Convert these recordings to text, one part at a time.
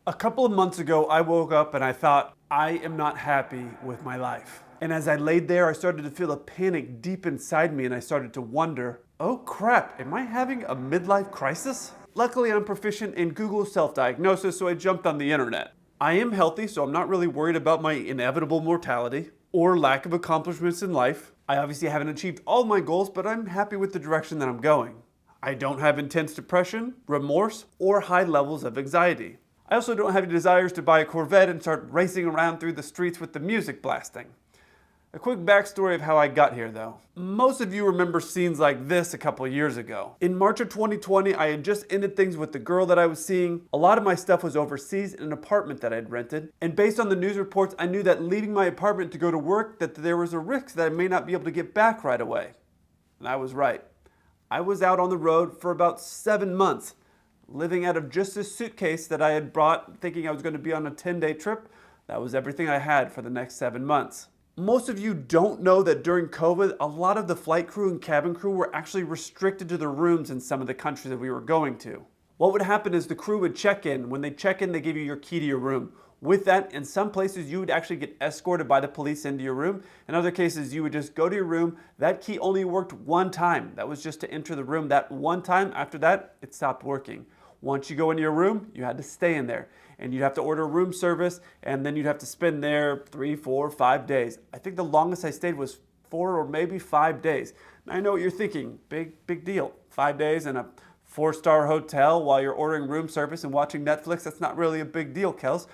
A couple of months ago, I woke up and I thought, I am not happy with my life. And as I laid there, I started to feel a panic deep inside me and I started to wonder, oh crap, am I having a midlife crisis? Luckily, I'm proficient in Google self-diagnosis, so I jumped on the internet. I am healthy, so I'm not really worried about my inevitable mortality or lack of accomplishments in life. I obviously haven't achieved all my goals, but I'm happy with the direction that I'm going. I don't have intense depression, remorse, or high levels of anxiety. I also don't have any desires to buy a Corvette and start racing around through the streets with the music blasting. A quick backstory of how I got here though. Most of you remember scenes like this a couple years ago. In March of 2020, I had just ended things with the girl that I was seeing. A lot of my stuff was overseas in an apartment that I'd rented. And based on the news reports, I knew that leaving my apartment to go to work, that there was a risk that I may not be able to get back right away. And I was right. I was out on the road for about 7 months. Living out of just this suitcase that I had brought, thinking I was going to be on a 10-day trip. That was everything I had for the next 7 months. Most of you don't know that during COVID, a lot of the flight crew and cabin crew were actually restricted to their rooms in some of the countries that we were going to. What would happen is the crew would check in. When they check in, they give you your key to your room. With that, in some places, you would actually get escorted by the police into your room. In other cases, you would just go to your room. That key only worked one time. That was just to enter the room that one time. After that, it stopped working. Once you go into your room, you had to stay in there. And you'd have to order room service, and then you'd have to spend there 3, 4, 5 days. I think the longest I stayed was 4 or maybe 5 days. Now, I know what you're thinking. Big deal. 5 days in a 4-star hotel while you're ordering room service and watching Netflix. That's not really a big deal, Kels.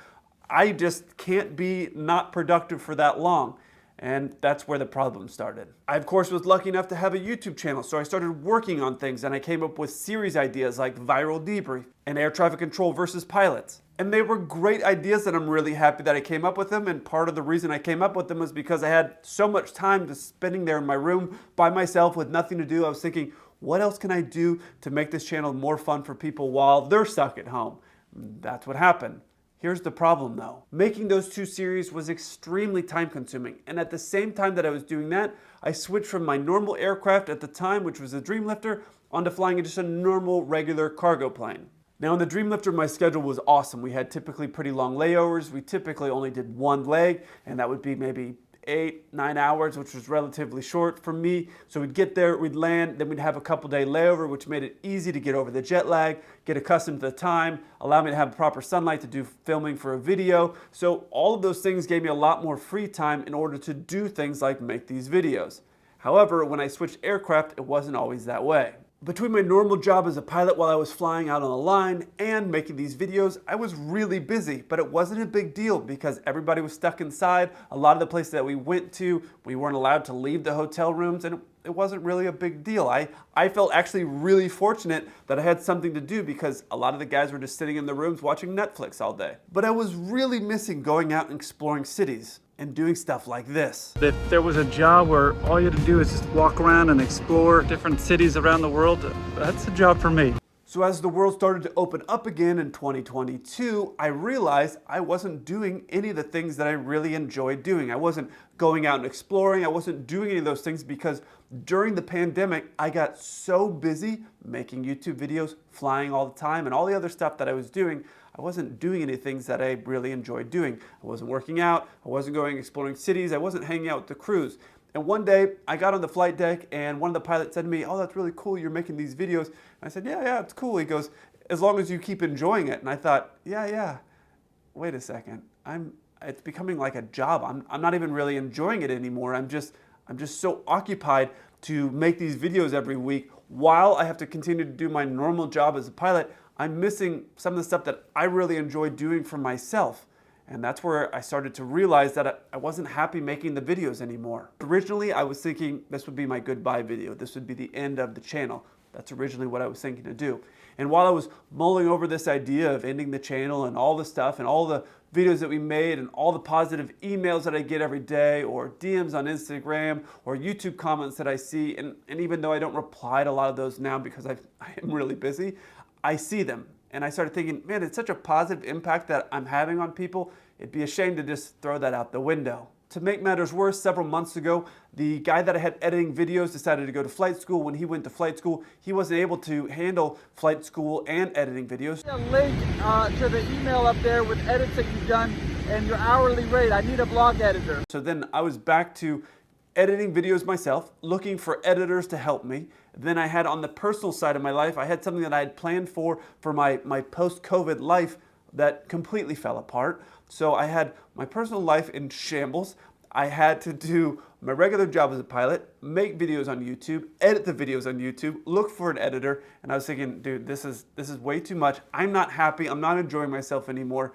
I just can't be not productive for that long. And that's where the problem started. I, of course, was lucky enough to have a YouTube channel, so I started working on things and I came up with series ideas like Viral Debrief and Air Traffic Control versus Pilots. And they were great ideas and I'm really happy that I came up with them. And part of the reason I came up with them was because I had so much time to spending there in my room by myself with nothing to do. I was thinking, what else can I do to make this channel more fun for people while they're stuck at home? That's what happened. Here's the problem though. Making those 2 series was extremely time consuming. And at the same time that I was doing that, I switched from my normal aircraft at the time, which was a Dreamlifter, onto flying just a normal regular cargo plane. Now in the Dreamlifter, my schedule was awesome. We had typically pretty long layovers. We typically only did one leg, and that would be maybe 8, 9 hours, which was relatively short for me. So we'd get there, we'd land, then we'd have a couple day layover, which made it easy to get over the jet lag, get accustomed to the time, allow me to have proper sunlight to do filming for a video. So all of those things gave me a lot more free time in order to do things like make these videos. However, when I switched aircraft, it wasn't always that way. Between my normal job as a pilot while I was flying out on the line and making these videos, I was really busy, but it wasn't a big deal because everybody was stuck inside. A lot of the places that we went to, we weren't allowed to leave the hotel rooms, and it wasn't really a big deal. I felt actually really fortunate that I had something to do because a lot of the guys were just sitting in the rooms watching Netflix all day. But I was really missing going out and exploring cities and doing stuff like this. If there was a job where all you had to do is just walk around and explore different cities around the world, that's a job for me. So as the world started to open up again in 2022, I realized I wasn't doing any of the things that I really enjoyed doing. I wasn't going out and exploring. I wasn't doing any of those things because during the pandemic, I got so busy making YouTube videos, flying all the time, and all the other stuff that I was doing, I wasn't doing any things that I really enjoyed doing. I wasn't working out, I wasn't going exploring cities, I wasn't hanging out with the crews. And one day, I got on the flight deck and one of the pilots said to me, oh, that's really cool, you're making these videos. And I said, yeah, it's cool. He goes, as long as you keep enjoying it. And I thought, yeah, wait a second. It's becoming like a job. I'm not even really enjoying it anymore. I'm just so occupied to make these videos every week while I have to continue to do my normal job as a pilot. I'm missing some of the stuff that I really enjoy doing for myself. And that's where I started to realize that I wasn't happy making the videos anymore. Originally, I was thinking this would be my goodbye video. This would be the end of the channel. That's originally what I was thinking to do. And while I was mulling over this idea of ending the channel and all the stuff and all the videos that we made and all the positive emails that I get every day or DMs on Instagram or YouTube comments that I see, and even though I don't reply to a lot of those now because I am really busy, I see them. And I started thinking, man, it's such a positive impact that I'm having on people. It'd be a shame to just throw that out the window. To make matters worse, several months ago, the guy that I had editing videos decided to go to flight school. When he went to flight school, he wasn't able to handle flight school and editing videos. A link to the email up there with edits that you've done and your hourly rate. I need a vlog editor. So then I was back to editing videos myself, looking for editors to help me. Then I had on the personal side of my life, I had something that I had planned for my post-COVID life that completely fell apart. So I had my personal life in shambles. I had to do my regular job as a pilot, make videos on YouTube, edit the videos on YouTube, look for an editor, and I was thinking, dude, this is way too much. I'm not happy. I'm not enjoying myself anymore.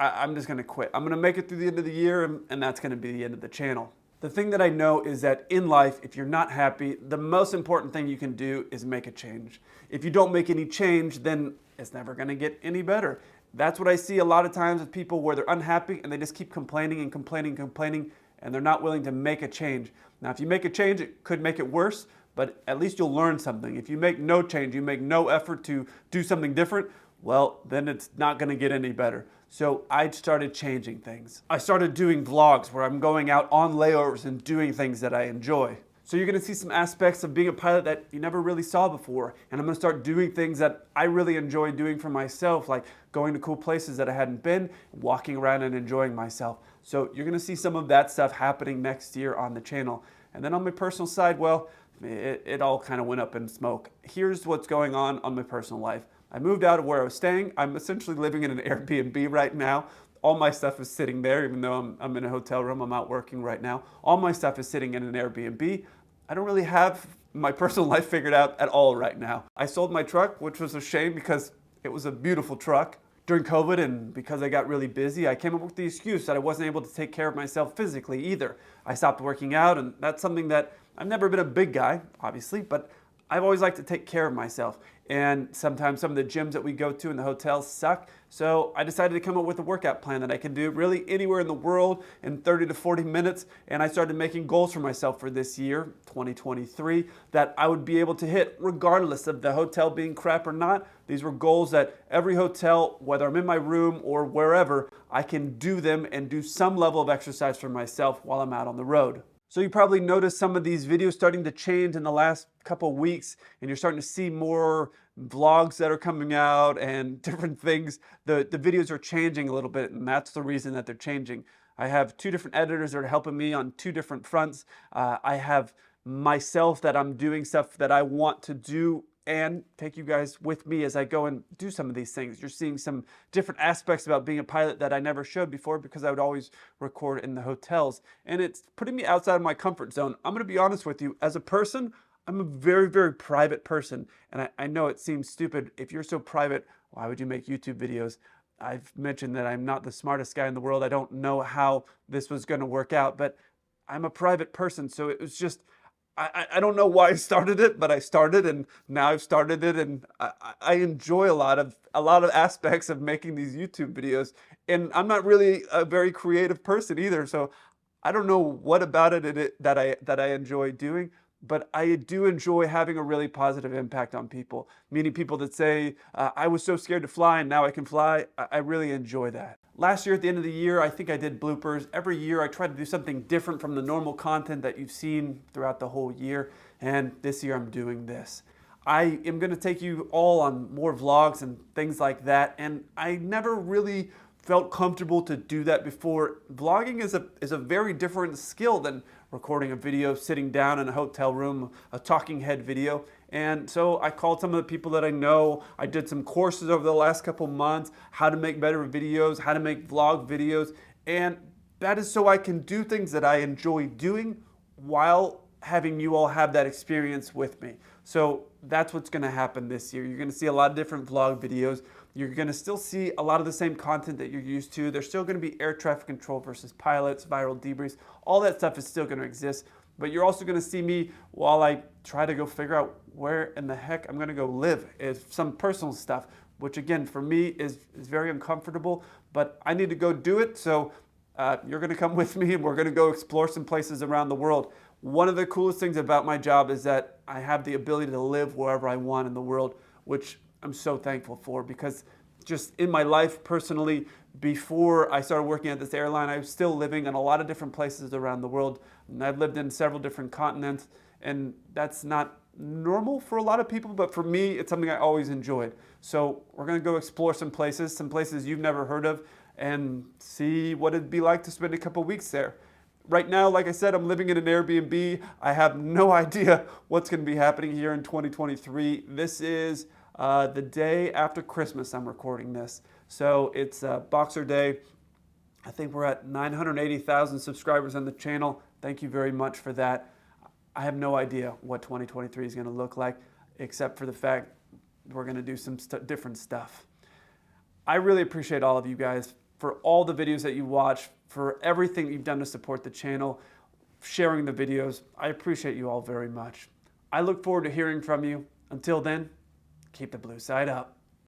I'm just gonna quit. I'm gonna make it through the end of the year, and that's gonna be the end of the channel. The thing that I know is that in life, if you're not happy, the most important thing you can do is make a change. If you don't make any change, then it's never gonna get any better. That's what I see a lot of times with people where they're unhappy and they just keep complaining and complaining and complaining, and they're not willing to make a change. Now, if you make a change, it could make it worse, but at least you'll learn something. If you make no change, you make no effort to do something different, well, then it's not gonna get any better. So I started changing things. I started doing vlogs where I'm going out on layovers and doing things that I enjoy. So you're gonna see some aspects of being a pilot that you never really saw before. And I'm gonna start doing things that I really enjoy doing for myself, like going to cool places that I hadn't been, walking around and enjoying myself. So you're gonna see some of that stuff happening next year on the channel. And then on my personal side, well, it all kind of went up in smoke. Here's what's going on my personal life. I moved out of where I was staying. I'm essentially living in an Airbnb right now. All my stuff is sitting there, even though I'm in a hotel room, I'm out working right now. All my stuff is sitting in an Airbnb. I don't really have my personal life figured out at all right now. I sold my truck, which was a shame because it was a beautiful truck. During COVID and because I got really busy, I came up with the excuse that I wasn't able to take care of myself physically either. I stopped working out, and that's something that I've never been a big guy, obviously, but I've always liked to take care of myself. And sometimes some of the gyms that we go to in the hotels suck. So I decided to come up with a workout plan that I can do really anywhere in the world in 30 to 40 minutes. And I started making goals for myself for this year, 2023, that I would be able to hit regardless of the hotel being crap or not. These were goals that every hotel, whether I'm in my room or wherever, I can do them and do some level of exercise for myself while I'm out on the road. So you probably noticed some of these videos starting to change in the last couple weeks, and you're starting to see more vlogs that are coming out and different things. The videos are changing a little bit, and that's the reason that they're changing. I have two different editors that are helping me on two different fronts. I have myself that I'm doing stuff that I want to do and take you guys with me as I go and do some of these things. You're seeing some different aspects about being a pilot that I never showed before because I would always record in the hotels. And it's putting me outside of my comfort zone. I'm gonna be honest with you, as a person, I'm a very, very private person. And I know it seems stupid. If you're so private, why would you make YouTube videos? I've mentioned that I'm not the smartest guy in the world. I don't know how this was gonna work out, but I'm a private person. So it was just, I don't know why I started it, but I started, and now I've started it, and I enjoy a lot of aspects of making these YouTube videos. And I'm not really a very creative person either, so I don't know what about it that I enjoy doing, but I do enjoy having a really positive impact on people. Meaning people that say, I was so scared to fly and now I can fly. I really enjoy that. Last year at the end of the year, I think I did bloopers. Every year I try to do something different from the normal content that you've seen throughout the whole year. And this year I'm doing this. I am gonna take you all on more vlogs and things like that. And I never really felt comfortable to do that before. Vlogging is a very different skill than recording a video, sitting down in a hotel room, a talking head video. And so I called some of the people that I know. I did some courses over the last couple months, how to make better videos, how to make vlog videos. And that is so I can do things that I enjoy doing while having you all have that experience with me. So that's what's gonna happen this year. You're gonna see a lot of different vlog videos. You're gonna still see a lot of the same content that you're used to. There's still gonna be air traffic control versus pilots, viral debriefs. All that stuff is still gonna exist. But you're also gonna see me while I try to go figure out where in the heck I'm gonna go live. It's some personal stuff, which again, for me is very uncomfortable, but I need to go do it. So you're gonna come with me and we're gonna go explore some places around the world. One of the coolest things about my job is that I have the ability to live wherever I want in the world, which I'm so thankful for, because just in my life personally, before I started working at this airline, I was still living in a lot of different places around the world. And I've lived in several different continents, and that's not normal for a lot of people, but for me, it's something I always enjoyed. So we're gonna go explore some places you've never heard of, and see what it'd be like to spend a couple weeks there. Right now, like I said, I'm living in an Airbnb. I have no idea what's going to be happening here in 2023. This is the day after Christmas I'm recording this. So it's Boxer Day. I think we're at 980,000 subscribers on the channel. Thank you very much for that. I have no idea what 2023 is going to look like, except for the fact we're going to do some different stuff. I really appreciate all of you guys for all the videos that you watch, for everything you've done to support the channel, sharing the videos. I appreciate you all very much. I look forward to hearing from you. Until then, keep the blue side up.